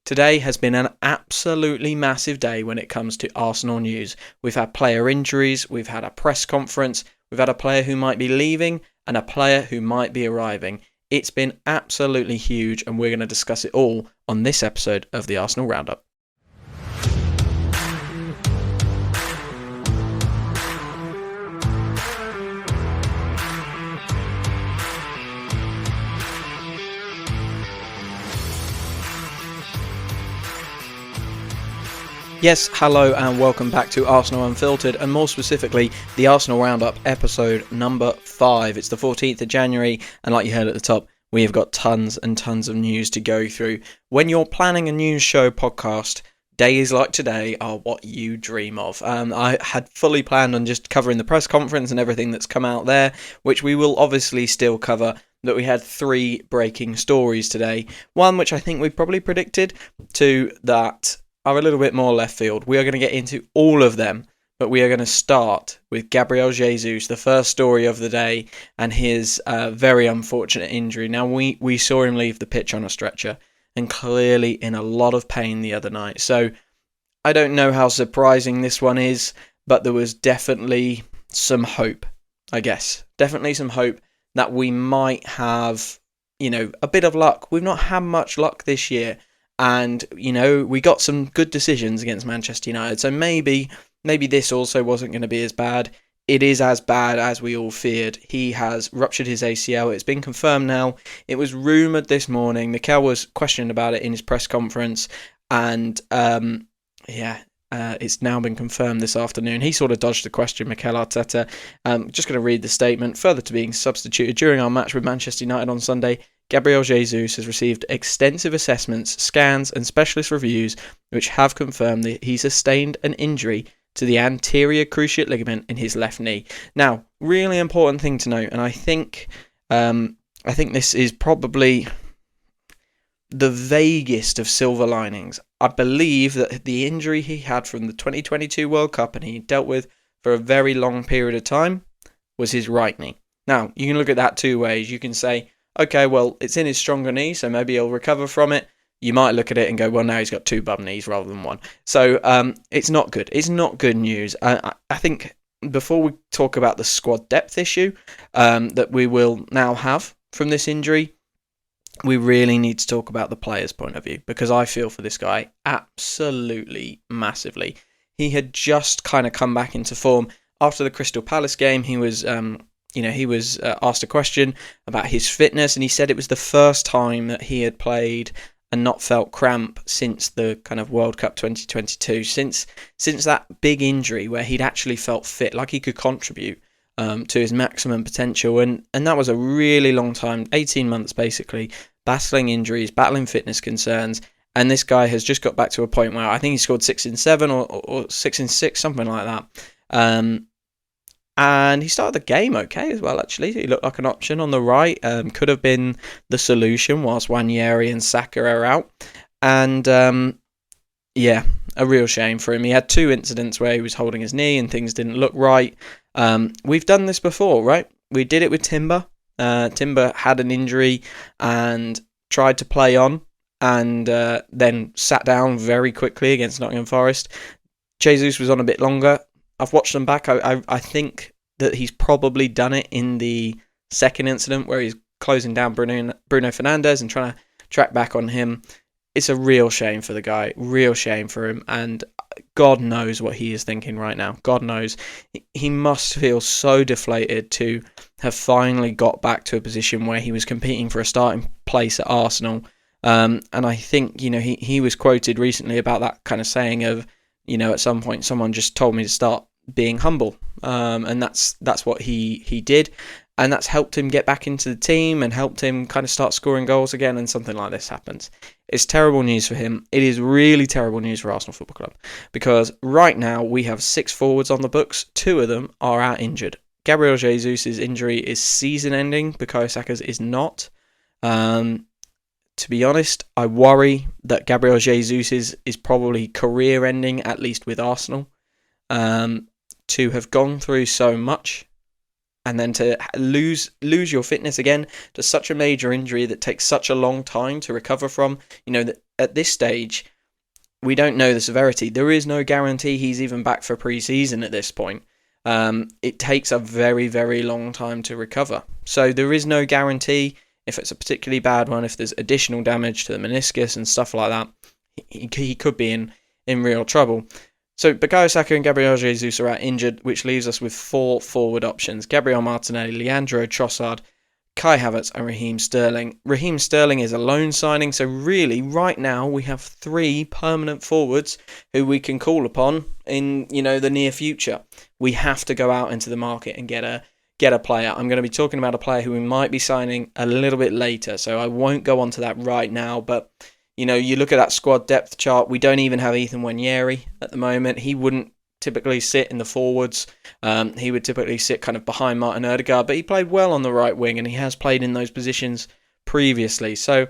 Today has been an absolutely massive day when it comes to Arsenal news. We've had player injuries, we've had a press conference, we've had a player who might be leaving and a player who might be arriving. It's been absolutely huge, and we're going to discuss it all on this episode of the Arsenal Roundup. Yes, hello and welcome back to Arsenal Unfiltered, and more specifically, the Arsenal Roundup episode number 5. It's the 14th of January, and like you heard at the top, we have got tons and tons of news to go through. When you're planning a news show podcast, days like today are what you dream of. I had fully planned on just covering the press conference and everything that's come out there, which we will obviously still cover, but we had 3 breaking stories today. One, which I think we probably predicted, 2, that are a little bit more left field. We are going to get into all of them, but we are going to start with Gabriel Jesus, the first story of the day, and his very unfortunate injury. Now, we saw him leave the pitch on a stretcher and clearly in a lot of pain the other night. So I don't know how surprising this one is, but there was definitely some hope, I guess. Definitely some hope that we might have, a bit of luck. We've not had much luck this year. And, we got some good decisions against Manchester United. So maybe this also wasn't going to be as bad. It is as bad as we all feared. He has ruptured his ACL. It's been confirmed now. It was rumoured this morning. Mikel was questioned about it in his press conference. And, it's now been confirmed this afternoon. He sort of dodged the question, Mikel Arteta. Just going to read the statement. Further to being substituted during our match with Manchester United on Sunday, Gabriel Jesus has received extensive assessments, scans and specialist reviews which have confirmed that he sustained an injury to the anterior cruciate ligament in his left knee. Now, really important thing to note, and I think this is probably the vaguest of silver linings. I believe that the injury he had from the 2022 World Cup and he dealt with for a very long period of time was his right knee. Now, you can look at that 2 ways. You can say, okay, well, it's in his stronger knee, so maybe he'll recover from it. You might look at it and go, well, now he's got 2 bum knees rather than 1. So it's not good. It's not good news. I think before we talk about the squad depth issue that we will now have from this injury, we really need to talk about the player's point of view, because I feel for this guy absolutely massively. He had just kind of come back into form after the Crystal Palace game. He was asked a question about his fitness, and he said it was the first time that he had played and not felt cramp since the kind of World Cup 2022, since that big injury where he'd actually felt fit, like he could contribute to his maximum potential. And that was a really long time, 18 months basically, battling injuries, battling fitness concerns. And this guy has just got back to a point where I think he scored 6 in 7 or 6 in 6, something like that. And he started the game okay as well, actually. He looked like an option on the right. Could have been the solution whilst Nwaneri and Saka are out. And, a real shame for him. He had 2 incidents where he was holding his knee and things didn't look right. We've done this before, right? We did it with Timber. Timber had an injury and tried to play on and then sat down very quickly against Nottingham Forest. Jesus was on a bit longer. I've watched them back. I think that he's probably done it in the second incident where he's closing down Bruno Fernandes and trying to track back on him. It's a real shame for the guy, real shame for him, and God knows what he is thinking right now. God knows. He must feel so deflated to have finally got back to a position where he was competing for a starting place at Arsenal. And I think, he was quoted recently about that kind of saying of, at some point someone just told me to start being humble. And that's what he did. And that's helped him get back into the team and helped him kind of start scoring goals again, and something like this happens. It's terrible news for him. It is really terrible news for Arsenal Football Club, because right now we have 6 forwards on the books. 2 of them are out injured. Gabriel Jesus' injury is season-ending. Bukayo Saka's is not. To be honest, I worry that Gabriel Jesus is probably career-ending, at least with Arsenal. To have gone through so much and then to lose your fitness again to such a major injury that takes such a long time to recover from. That at this stage, we don't know the severity. There is no guarantee he's even back for pre-season at this point. It takes a very, very long time to recover. So there is no guarantee if it's a particularly bad one, if there's additional damage to the meniscus and stuff like that. He could be in real trouble. So Bukayo Saka and Gabriel Jesus are out injured, which leaves us with 4 forward options: Gabriel Martinelli, Leandro Trossard, Kai Havertz and Raheem Sterling. Raheem Sterling is a loan signing, so really right now we have 3 permanent forwards who we can call upon in the near future. We have to go out into the market and get a player. I'm going to be talking about a player who we might be signing a little bit later, so I won't go on to that right now, but you look at that squad depth chart, we don't even have Ethan Nwaneri at the moment. He wouldn't typically sit in the forwards. He would typically sit kind of behind Martin Odegaard, but he played well on the right wing and he has played in those positions previously. So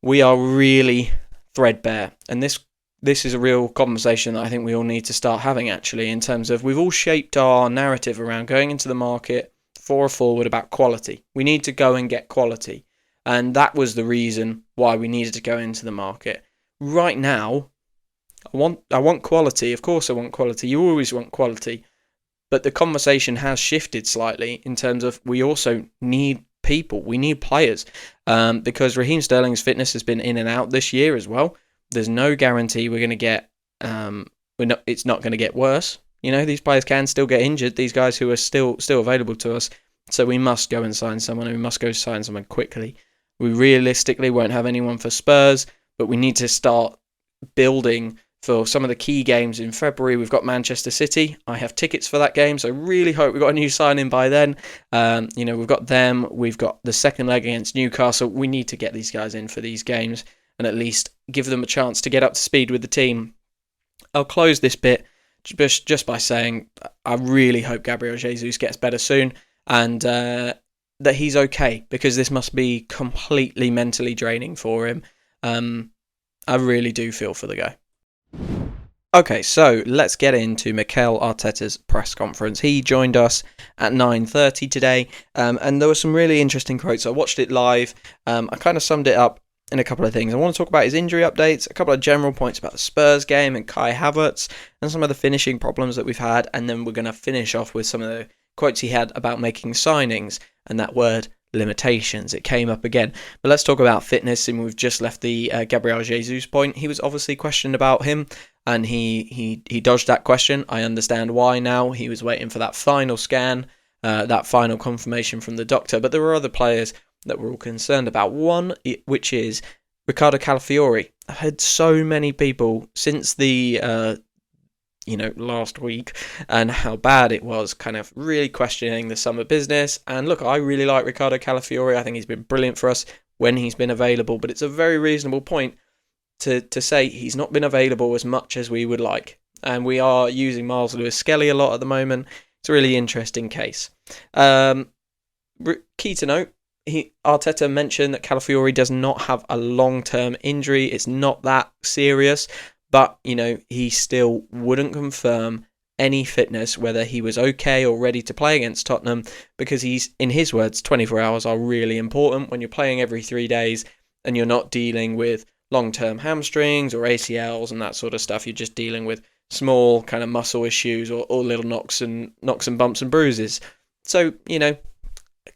we are really threadbare, and this is a real conversation that I think we all need to start having, actually, in terms of we've all shaped our narrative around going into the market for a forward about quality. We need to go and get quality. And that was the reason why we needed to go into the market. Right now, I want quality. Of course I want quality. You always want quality. But the conversation has shifted slightly in terms of we also need people. We need players. Because Raheem Sterling's fitness has been in and out this year as well. There's no guarantee we're going to get... it's not going to get worse. These players can still get injured. These guys who are still available to us. So we must go and sign someone, and we must go sign someone quickly. We realistically won't have anyone for Spurs, but we need to start building for some of the key games in February. We've got Manchester City. I have tickets for that game, so I really hope we've got a new signing by then. We've got them. We've got the second leg against Newcastle. We need to get these guys in for these games and at least give them a chance to get up to speed with the team. I'll close this bit just by saying I really hope Gabriel Jesus gets better soon, and that he's okay, because this must be completely mentally draining for him. I really do feel for the guy. Okay, so let's get into Mikel Arteta's press conference. He joined us at 9:30 today, and there were some really interesting quotes. I watched it live. I kind of summed it up in a couple of things. I want to talk about his injury updates, a couple of general points about the Spurs game and Kai Havertz, and some of the finishing problems that we've had, and then we're going to finish off with some of the quotes he had about making signings, and that word limitations. It came up again. But let's talk about fitness, and we've just left the Gabriel Jesus point. He was obviously questioned about him, and he dodged that question. I understand why now. He was waiting for that final scan, that final confirmation from the doctor, but there were other players that we're all concerned about. One, which is Ricardo Calafiori. I've heard so many people since the last week and how bad it was, kind of really questioning the summer business. And look, I really like Ricardo Calafiori. I think he's been brilliant for us when he's been available, but it's a very reasonable point to say he's not been available as much as we would like. And we are using Miles Lewis-Skelly a lot at the moment. It's a really interesting case. Key to note, Arteta mentioned that Calafiori does not have a long-term injury. It's not that serious, but he still wouldn't confirm any fitness, whether he was okay or ready to play against Tottenham, because he's, in his words, 24 hours are really important when you're playing every 3 days and you're not dealing with long-term hamstrings or ACLs and that sort of stuff. You're just dealing with small kind of muscle issues or little knocks and bumps and bruises. So,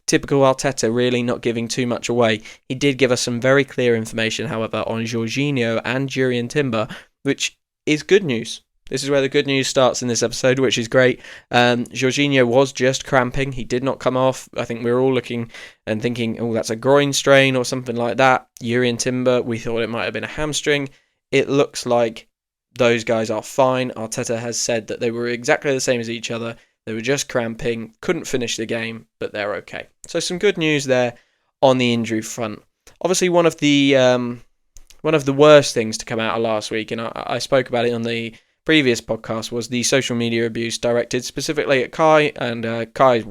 typical Arteta, really not giving too much away. He did give us some very clear information, however, on Jorginho and Jurrien Timber, which is good news. This is where the good news starts in this episode, which is great. Jorginho was just cramping. He did not come off. I think we were all looking and thinking, oh, that's a groin strain or something like that. Jurrien Timber, we thought it might have been a hamstring. It looks like those guys are fine. Arteta has said that they were exactly the same as each other. They were just cramping, couldn't finish the game, but they're okay. So some good news there on the injury front. Obviously, one of the worst things to come out of last week, and I spoke about it on the previous podcast, was the social media abuse directed specifically at Kai and Kai's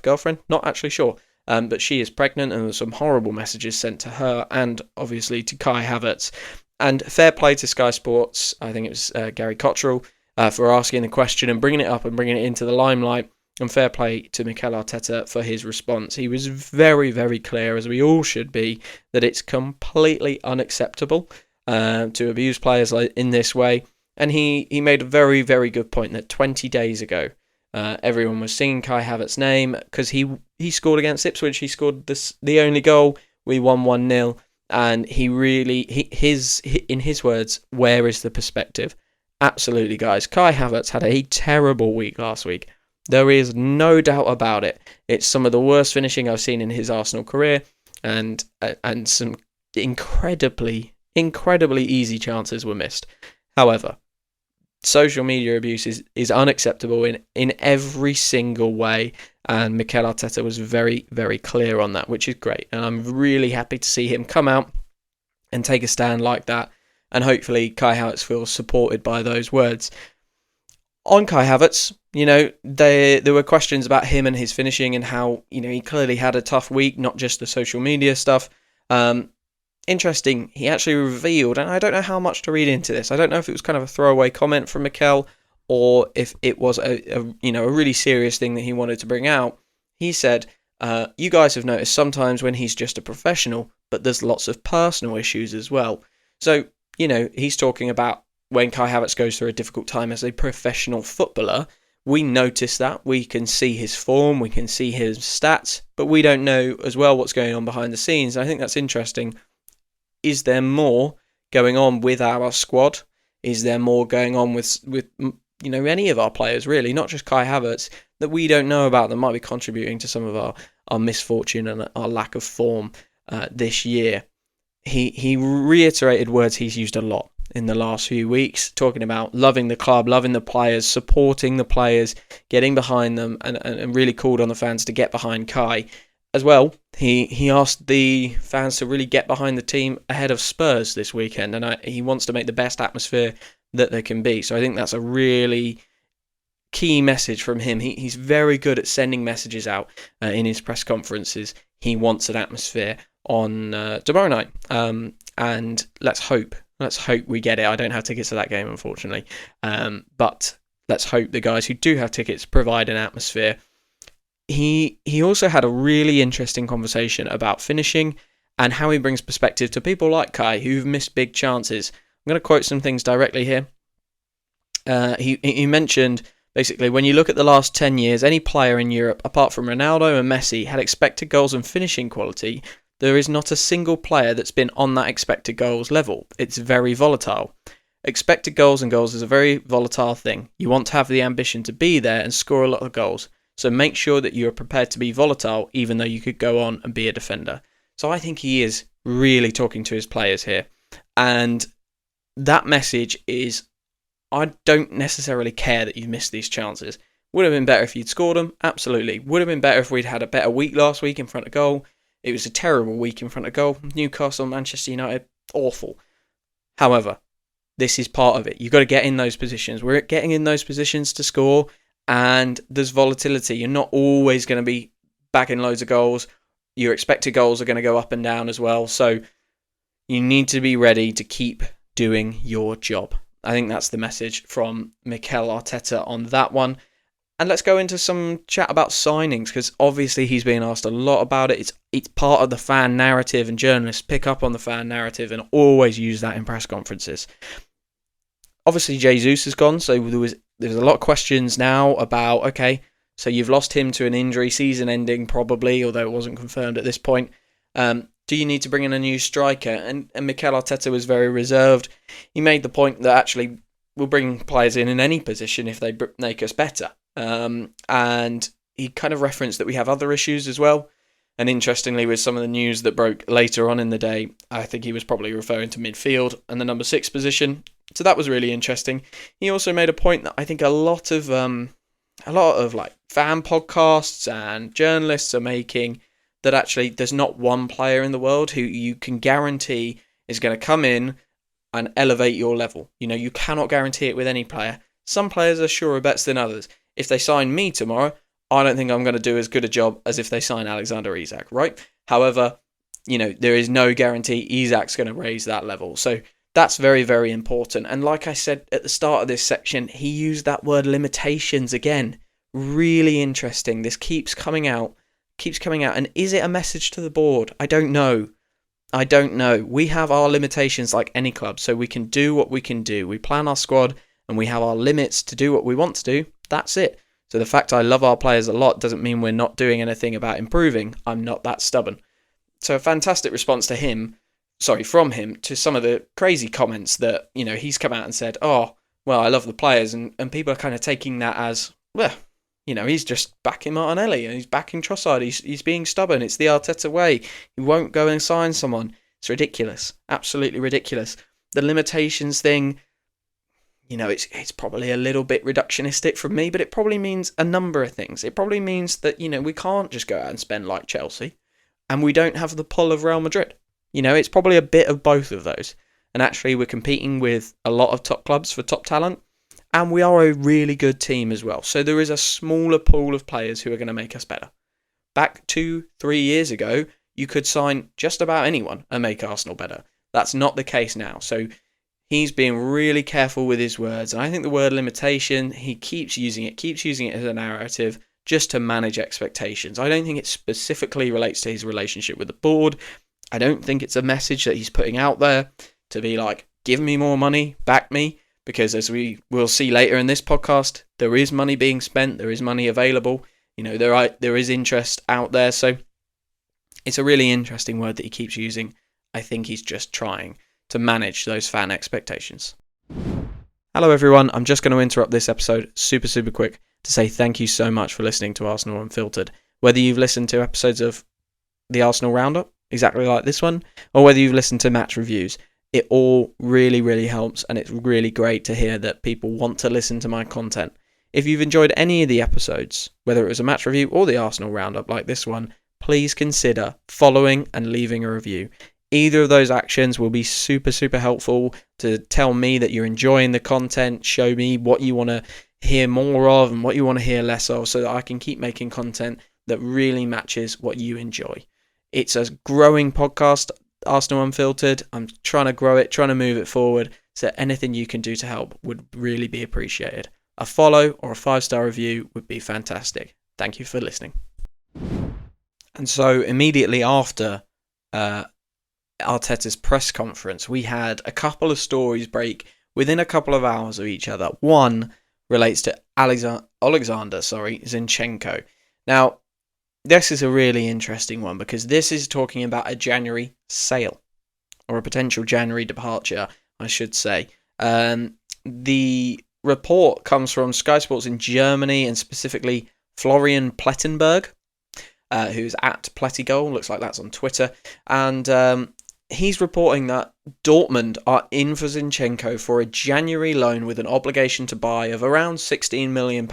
girlfriend, not actually sure, but she is pregnant, and there's some horrible messages sent to her and obviously to Kai Havertz. And fair play to Sky Sports, I think it was Gary Cottrell, for asking the question and bringing it up and bringing it into the limelight. And fair play to Mikel Arteta for his response. He was very, very clear, as we all should be, that it's completely unacceptable to abuse players in this way. And he made a very, very good point that 20 days ago, everyone was singing Kai Havertz's name because he scored against Ipswich. He scored the only goal. We won 1-0. And he really, in his words, where is the perspective? Absolutely, guys. Kai Havertz had a terrible week last week. There is no doubt about it. It's some of the worst finishing I've seen in his Arsenal career, and some incredibly easy chances were missed. However, social media abuse is unacceptable in every single way, and Mikel Arteta was very, very clear on that, which is great. And I'm really happy to see him come out and take a stand like that, and hopefully Kai Havertz feels supported by those words. On Kai Havertz, there were questions about him and his finishing and how, he clearly had a tough week, not just the social media stuff. Interesting, he actually revealed, and I don't know how much to read into this. I don't know if it was kind of a throwaway comment from Mikel or if it was a really serious thing that he wanted to bring out. He said, you guys have noticed sometimes when he's just a professional, but there's lots of personal issues as well. So, he's talking about when Kai Havertz goes through a difficult time as a professional footballer. We notice that. We can see his form, we can see his stats, but we don't know as well what's going on behind the scenes. And I think that's interesting. Is there more going on with our squad? Is there more going on with any of our players, really, not just Kai Havertz, that we don't know about that might be contributing to some of our misfortune and our lack of form this year? He reiterated words he's used a lot in the last few weeks, talking about loving the club, loving the players, supporting the players, getting behind them, and really called on the fans to get behind Kai. As well, he asked the fans to really get behind the team ahead of Spurs this weekend, and he wants to make the best atmosphere that there can be. So I think that's a really key message from him. He's very good at sending messages out in his press conferences. He wants an atmosphere on tomorrow night, and let's hope we get it. I don't have tickets to that game, unfortunately, but let's hope the guys who do have tickets provide an atmosphere. He also had a really interesting conversation about finishing and how he brings perspective to people like Kai who've missed big chances. I'm going to quote some things directly here. He mentioned, basically, when you look at the last 10 years, any player in Europe, apart from Ronaldo and Messi, had expected goals and finishing quality. There is not a single player that's been on that expected goals level. It's very volatile. Expected goals is a very volatile thing. You want to have the ambition to be there and score a lot of goals. So make sure that you are prepared to be volatile, even though you could go on and be a defender. So I think he is really talking to his players here. And that message is, I don't necessarily care that you missed these chances. Would have been better if you'd scored them, absolutely. Would have been better if we'd had a better week last week in front of goal. It was a terrible week in front of goal. Newcastle, Manchester United, awful. However, this is part of it. You've got to get in those positions. We're getting in those positions to score, and there's volatility. You're not always going to be bagging loads of goals. Your expected goals are going to go up and down as well. So you need to be ready to keep doing your job. I think that's the message from Mikel Arteta on that one. And let's go into some chat about signings, because obviously he's being asked a lot about it. It's part of the fan narrative, and journalists pick up on the fan narrative and always use that in press conferences. Obviously Jesus has gone, so there's a lot of questions now about, okay, so you've lost him to an injury, season ending probably, although it wasn't confirmed at this point. Do you need to bring in a new striker? And Mikel Arteta was very reserved. He made the point that actually we'll bring players in any position if they make us better. And he kind of referenced that we have other issues as well. And interestingly, with some of the news that broke later on in the day, I think he was probably referring to midfield and the number 6 position. So that was really interesting. He also made a point that I think a lot of like fan podcasts and journalists are making, that actually there's not one player in the world who you can guarantee is going to come in and elevate your level. You cannot guarantee it with any player. Some players are surer bets than others. If they sign me tomorrow, I don't think I'm going to do as good a job as if they sign Alexander Isak, right? However, there is no guarantee Isak's going to raise that level. So that's very, very important. And like I said at the start of this section, he used that word limitations again. really interesting. This keeps coming out. And is it a message to the board? I don't know. We have our limitations like any club, so we can do what we can do. We plan our squad and we have our limits to do what we want to do. That's it. So the fact I love our players a lot doesn't mean we're not doing anything about improving. I'm not that stubborn. So a fantastic response to from him to some of the crazy comments that, he's come out and said, oh, well, I love the players, and people are kind of taking that as, well, he's just backing Martinelli and he's backing Trossard. He's being stubborn. It's the Arteta way. He won't go and sign someone. It's ridiculous. Absolutely ridiculous. The limitations thing, it's probably a little bit reductionistic from me, but it probably means a number of things. It probably means that, we can't just go out and spend like Chelsea, and we don't have the pull of Real Madrid. It's probably a bit of both of those. And actually, we're competing with a lot of top clubs for top talent. And we are a really good team as well. So there is a smaller pool of players who are going to make us better. Back 2-3 years ago, you could sign just about anyone and make Arsenal better. That's not the case now. So he's being really careful with his words. And I think the word limitation, he keeps using it as a narrative just to manage expectations. I don't think it specifically relates to his relationship with the board. I don't think it's a message that he's putting out there to be like, give me more money, back me. Because as we will see later in this podcast, there is money being spent, there is money available, there is interest out there. So it's a really interesting word that he keeps using. I think he's just trying to manage those fan expectations. Hello everyone, I'm just going to interrupt this episode super quick to say thank you so much for listening to Arsenal Unfiltered. Whether you've listened to episodes of the Arsenal Roundup, exactly like this one, or whether you've listened to match reviews, it all really helps, and it's really great to hear that people want to listen to my content. If you've enjoyed any of the episodes, whether it was a match review or the Arsenal Roundup like this one, please consider following and leaving a review. Either of those actions will be super helpful to tell me that you're enjoying the content, show me what you want to hear more of and what you want to hear less of, so that I can keep making content that really matches what you enjoy. It's a growing podcast, Arsenal Unfiltered. I'm trying to grow it, trying to move it forward, so anything you can do to help would really be appreciated. A follow or a 5-star review would be fantastic. Thank you for listening. And so immediately after Arteta's press conference, we had a couple of stories break within a couple of hours of each other. One relates to Alexander Zinchenko. Now, this is a really interesting one because this is talking about a January sale, or a potential January departure, I should say. The report comes from Sky Sports in Germany, and specifically Florian Plettenberg, who's at Plettigol, looks like that's on Twitter, and he's reporting that Dortmund are in for Zinchenko for a January loan with an obligation to buy of around £16 million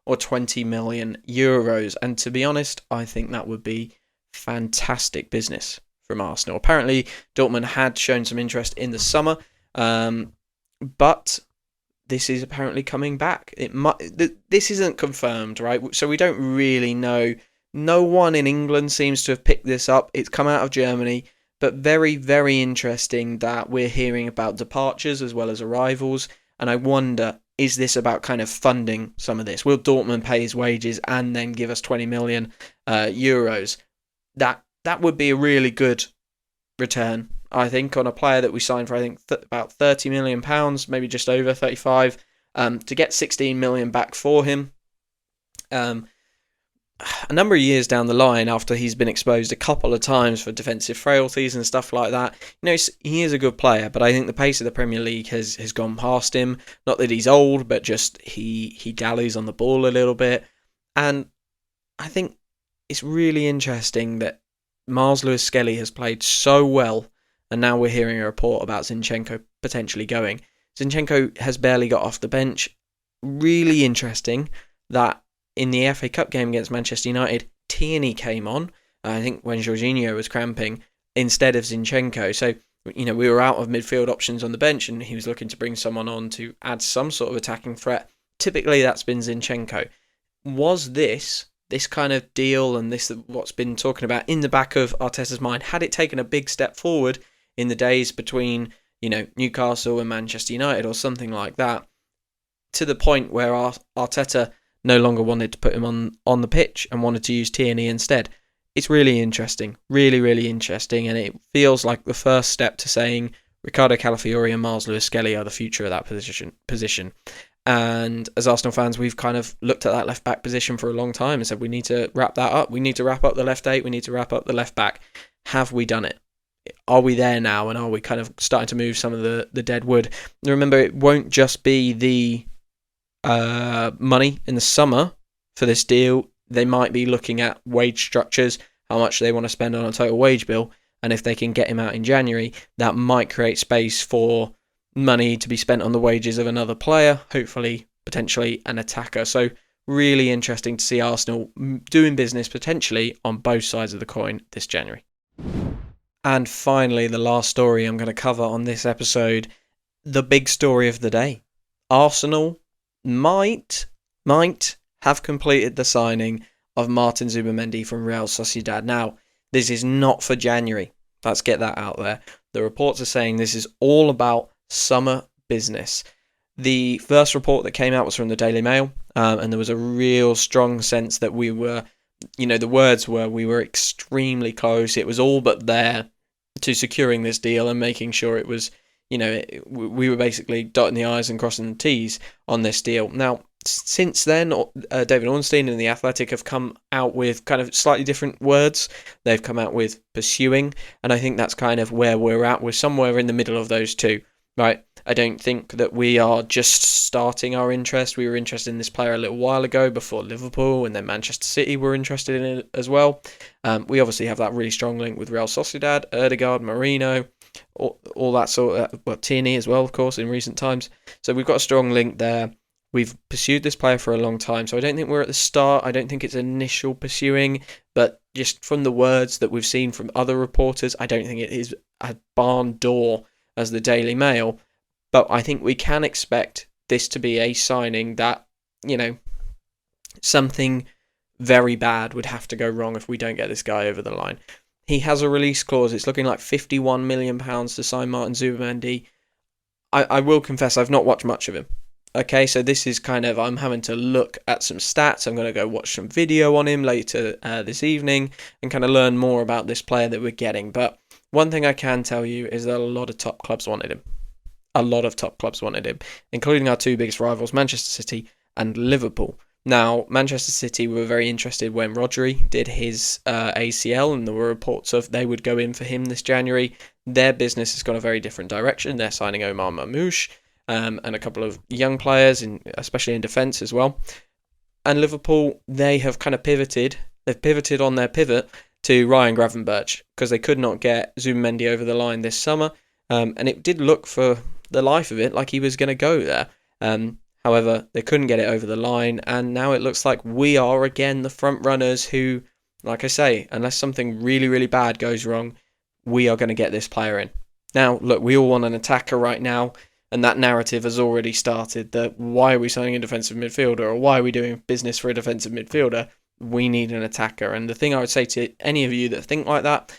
or 20 million euros. And to be honest, I think that would be fantastic business from Arsenal. Apparently, Dortmund had shown some interest in the summer, but this is apparently coming back. This isn't confirmed, right? So we don't really know. No one in England seems to have picked this up. It's come out of Germany, but very interesting that we're hearing about departures as well as arrivals. And I wonder, is this about kind of funding some of this? Will Dortmund pay his wages and then give us 20 million euros? That would be a really good return, I think, on a player that we signed for, I think, about £30 million, maybe just over 35, to get 16 million back for him. A number of years down the line, after he's been exposed a couple of times for defensive frailties and stuff like that, he is a good player, but I think the pace of the Premier League has gone past him. Not that he's old, but just he dallies on the ball a little bit. And I think it's really interesting that Miles Lewis-Skelly has played so well, and now we're hearing a report about Zinchenko potentially going. Zinchenko has barely got off the bench. Really interesting that in the FA Cup game against Manchester United, Tierney came on, I think when Jorginho was cramping, instead of Zinchenko. So, we were out of midfield options on the bench, and he was looking to bring someone on to add some sort of attacking threat. Typically, that's been Zinchenko. Was this kind of deal, and this what's been talking about in the back of Arteta's mind, had it taken a big step forward in the days between, Newcastle and Manchester United or something like that, to the point where Arteta no longer wanted to put him on the pitch and wanted to use Tierney instead. It's really interesting, really, really interesting, and it feels like the first step to saying Ricardo Calafiori and Miles Lewis-Skelly are the future of that position. And as Arsenal fans, we've kind of looked at that left-back position for a long time and said we need to wrap that up. We need to wrap up the left 8. We need to wrap up the left-back. Have we done it? Are we there now? And are we kind of starting to move some of the dead wood? And remember, it won't just be the money in the summer for this deal. They might be looking at wage structures, how much they want to spend on a total wage bill. And if they can get him out in January, that might create space for money to be spent on the wages of another player, hopefully, potentially an attacker. So really interesting to see Arsenal doing business potentially on both sides of the coin this January. And finally, the last story I'm going to cover on this episode, the big story of the day. Arsenal might have completed the signing of Martin Zubimendi from Real Sociedad. Now, this is not for January. Let's get that out there. The reports are saying this is all about summer business. The first report that came out was from the Daily Mail, and there was a real strong sense that we were, the words were, we were extremely close. It was all but there to securing this deal and making sure it was, we were basically dotting the I's and crossing the T's on this deal. Now, since then, David Ornstein and The Athletic have come out with kind of slightly different words. They've come out with pursuing, and I think that's kind of where we're at. We're somewhere in the middle of those two, right? I don't think that we are just starting our interest. We were interested in this player a little while ago before Liverpool, and then Manchester City were interested in it as well. We obviously have that really strong link with Real Sociedad, Ødegaard, Marino, all that sort of, Tierney as well, of course, in recent times. So we've got a strong link there. We've pursued this player for a long time, so I don't think we're at the start. I don't think it's initial pursuing, but just from the words that we've seen from other reporters, I don't think it is a barn door as the Daily Mail. But I think we can expect this to be a signing that, something very bad would have to go wrong if we don't get this guy over the line. He has a release clause. It's looking like £51 million to sign Martin Zubimendi. I will confess I've not watched much of him. Okay, so this is kind of, I'm having to look at some stats. I'm going to go watch some video on him later this evening and kind of learn more about this player that we're getting. But one thing I can tell you is that a lot of top clubs wanted him. A lot of top clubs wanted him, including our two biggest rivals, Manchester City and Liverpool. Now, Manchester City were very interested when Rodri did his ACL, and there were reports of they would go in for him this January. Their business has gone a very different direction. They're signing Omar Mamouche and a couple of young players, especially in defence as well. And Liverpool, they have kind of pivoted. They've pivoted on their pivot to Ryan Gravenberch because they could not get Zubimendi over the line this summer. And it did look for the life of it like he was going to go there. However, they couldn't get it over the line, and now it looks like we are again the front runners who, like I say, unless something really, really bad goes wrong, we are going to get this player in. Now, look, we all want an attacker right now, and that narrative has already started that why are we signing a defensive midfielder, or why are we doing business for a defensive midfielder? We need an attacker. And the thing I would say to any of you that think like that,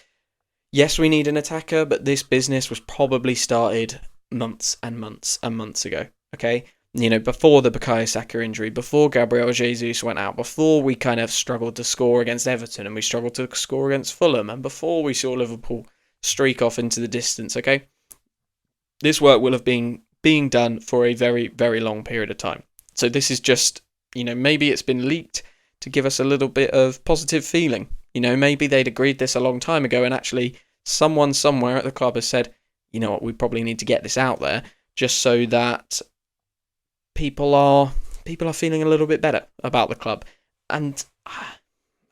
yes, we need an attacker, but this business was probably started months and months and months ago, okay? Before the Bukayo Saka injury, before Gabriel Jesus went out, before we kind of struggled to score against Everton and we struggled to score against Fulham, and before we saw Liverpool streak off into the distance, okay? This work will have been being done for a very, very long period of time. So this is just, maybe it's been leaked to give us a little bit of positive feeling. Maybe they'd agreed this a long time ago, and actually someone somewhere at the club has said, you know what, we probably need to get this out there just so that people are feeling a little bit better about the club. And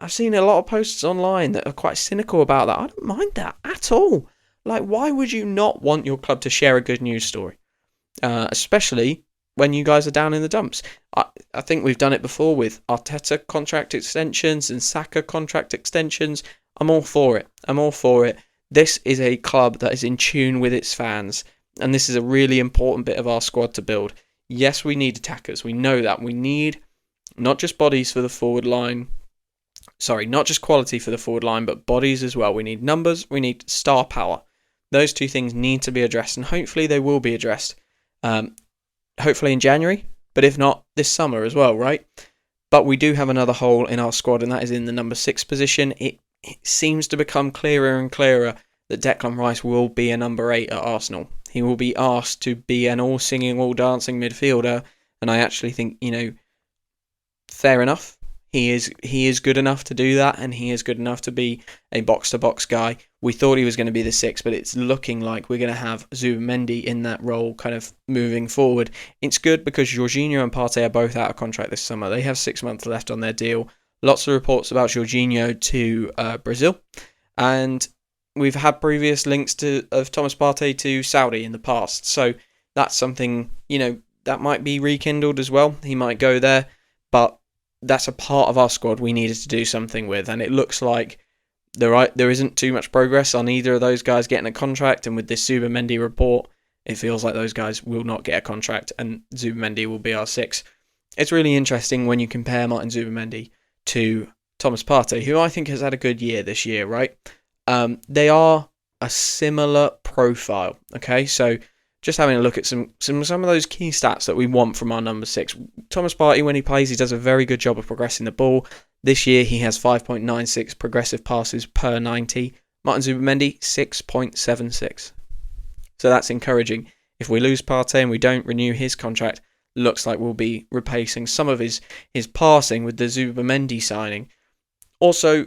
I've seen a lot of posts online that are quite cynical about that. I don't mind that at all. Like, why would you not want your club to share a good news story? Especially when you guys are down in the dumps. I think we've done it before with Arteta contract extensions and Saka contract extensions. I'm all for it. This is a club that is in tune with its fans, and this is a really important bit of our squad to build. Yes, we need attackers. We know that. We need not just bodies for the forward line. Sorry, not just quality for the forward line, but bodies as well. We need numbers. We need star power. Those two things need to be addressed, and hopefully they will be addressed. Hopefully in January, but if not, this summer as well, right? But we do have another hole in our squad, and that is in the number 6 position. It seems to become clearer and clearer that Declan Rice will be a number 8 at Arsenal. He will be asked to be an all-singing, all-dancing midfielder, and I actually think, fair enough. He is good enough to do that, and he is good enough to be a box-to-box guy. We thought he was going to be the 6, but it's looking like we're going to have Zubimendi in that role kind of moving forward. It's good because Jorginho and Partey are both out of contract this summer. They have 6 months left on their deal. Lots of reports about Jorginho to Brazil, and we've had previous links of Thomas Partey to Saudi in the past. So that's something, that might be rekindled as well. He might go there, but that's a part of our squad we needed to do something with, and it looks like there isn't too much progress on either of those guys getting a contract, and with this Zubimendi report, it feels like those guys will not get a contract, and Zubimendi will be our 6. It's really interesting when you compare Martin Zubimendi to Thomas Partey, who I think has had a good year this year, right? They are a similar profile, okay? So just having a look at some of those key stats that we want from our number 6. Thomas Partey, when he plays, he does a very good job of progressing the ball. This year, he has 5.96 progressive passes per 90. Martin Zubimendi, 6.76. So that's encouraging. If we lose Partey and we don't renew his contract, looks like we'll be replacing some of his passing with the Zubimendi signing. Also,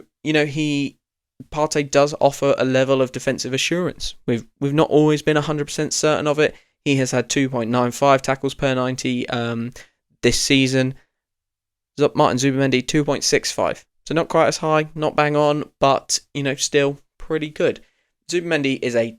Partey does offer a level of defensive assurance. We've not always been 100% certain of it. He has had 2.95 tackles per 90 this season. Martin Zubimendi, 2.65. So not quite as high, not bang on, but, still pretty good. Zubimendi is a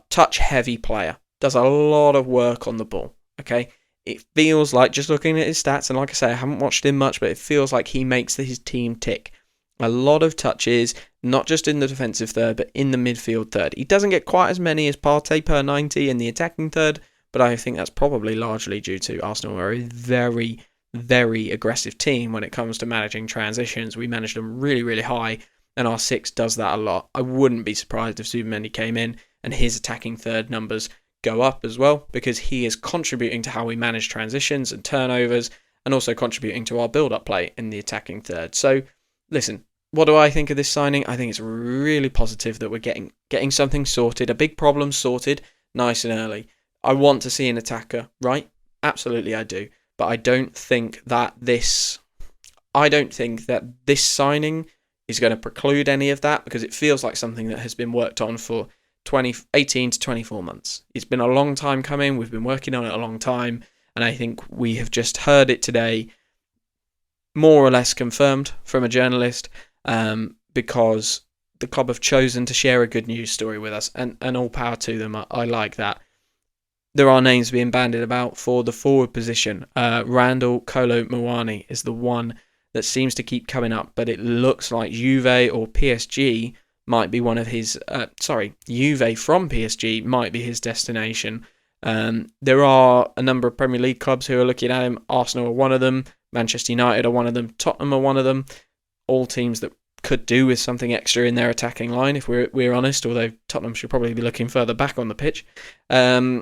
touch-heavy player. Does a lot of work on the ball, okay? It feels like, just looking at his stats, and like I say, I haven't watched him much, but it feels like he makes his team tick. A lot of touches, not just in the defensive third, but in the midfield third. He doesn't get quite as many as Partey per 90 in the attacking third, but I think that's probably largely due to Arsenal are a very, very aggressive team when it comes to managing transitions. We manage them really, really high, and our 6 does that a lot. I wouldn't be surprised if Zubimendi came in and his attacking third numbers go up as well, because he is contributing to how we manage transitions and turnovers, and also contributing to our build-up play in the attacking third. So, listen, what do I think of this signing? I think it's really positive that we're getting something sorted, a big problem sorted, nice and early. I want to see an attacker, right? Absolutely I do. But I don't think that this signing is going to preclude any of that, because it feels like something that has been worked on for 18 to 24 months. It's been a long time coming. We've been working on it a long time, and I think we have just heard it today, more or less confirmed from a journalist, because the club have chosen to share a good news story with us, and all power to them. I like that. There are names being bandied about for the forward position. Randall Kolo Muani is the one that seems to keep coming up, but it looks like Juve or PSG might be one of his... Juve from PSG might be his destination. There are a number of Premier League clubs who are looking at him. Arsenal are one of them. Manchester United are one of them. Tottenham are one of them. All teams that could do with something extra in their attacking line, if we're honest, although Tottenham should probably be looking further back on the pitch. I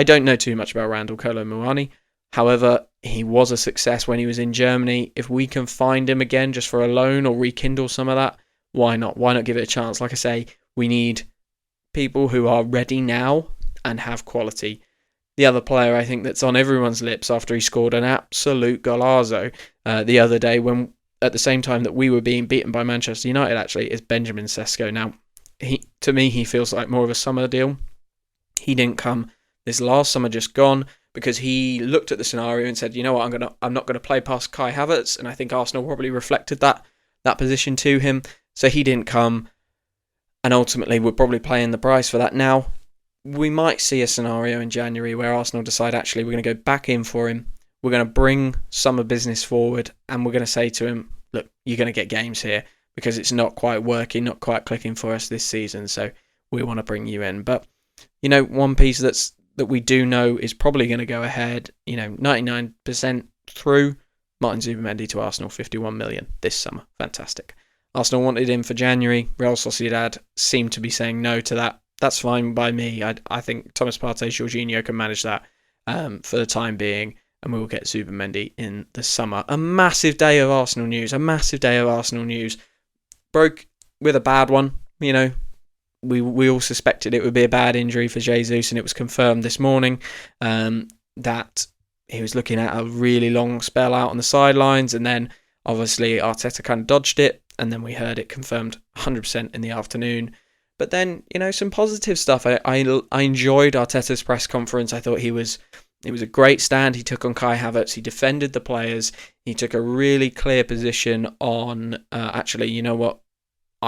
don't know too much about Randall Kolo Muani. However, he was a success when he was in Germany. If we can find him again just for a loan or rekindle some of that, why not? Why not give it a chance? Like I say, we need people who are ready now and have quality. The other player I think that's on everyone's lips after he scored an absolute golazo the other day, when at the same time that we were being beaten by Manchester United, actually, is Benjamin Sesko. Now, to me, he feels like more of a summer deal. He didn't come this last summer just gone, because he looked at the scenario and said, you know what, I'm not going to play past Kai Havertz, and I think Arsenal probably reflected that position to him. So he didn't come, and ultimately we're probably paying the price for that. Now, we might see a scenario in January where Arsenal decide, actually, we're going to go back in for him. We're going to bring summer business forward, and we're going to say to him, look, you're going to get games here because it's not quite working, not quite clicking for us this season, so we want to bring you in. But, one piece that we do know is probably going to go ahead, 99% through, Martin Zubimendi to Arsenal, 51 million this summer. Fantastic. Arsenal wanted him for January. Real Sociedad seemed to be saying no to that. That's fine by me. I think Thomas Partey, Jorginho can manage that for the time being. and we will get Zubimendi in the summer. A massive day of Arsenal news. Broke with a bad one, We all suspected it would be a bad injury for Jesus, and it was confirmed this morning that he was looking at a really long spell out on the sidelines, and then obviously Arteta kind of dodged it, and then we heard it confirmed 100% in the afternoon. But then, some positive stuff. I enjoyed Arteta's press conference. I thought it was a great stand he took on Kai Havertz. He defended the players. He took a really clear position on, I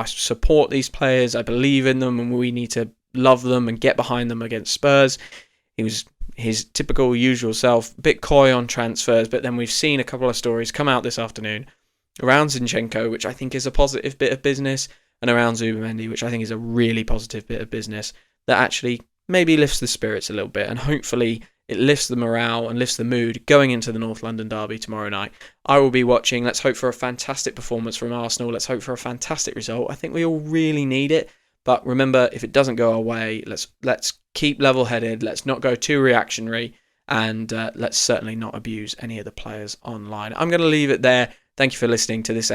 support these players. I believe in them, and we need to love them and get behind them against Spurs. He was his typical usual self, a bit coy on transfers, but then we've seen a couple of stories come out this afternoon around Zinchenko, which I think is a positive bit of business, and around Zubimendi, which I think is a really positive bit of business that actually maybe lifts the spirits a little bit, and hopefully it lifts the morale and lifts the mood going into the North London derby tomorrow night. I will be watching. Let's hope for a fantastic performance from Arsenal. Let's hope for a fantastic result. I think we all really need it. But remember, if it doesn't go our way, let's keep level-headed. Let's not go too reactionary. And let's certainly not abuse any of the players online. I'm going to leave it there. Thank you for listening to this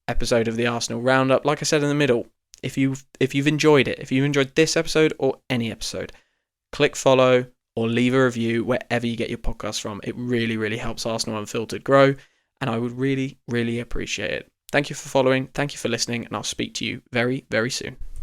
episode of the Arsenal Roundup. Like I said in the middle, if you've enjoyed it, if you enjoyed this episode or any episode, click follow or leave a review wherever you get your podcast from. It really, really helps Arsenal Unfiltered grow, and I would really, really appreciate it. Thank you for following, thank you for listening, and I'll speak to you very, very soon.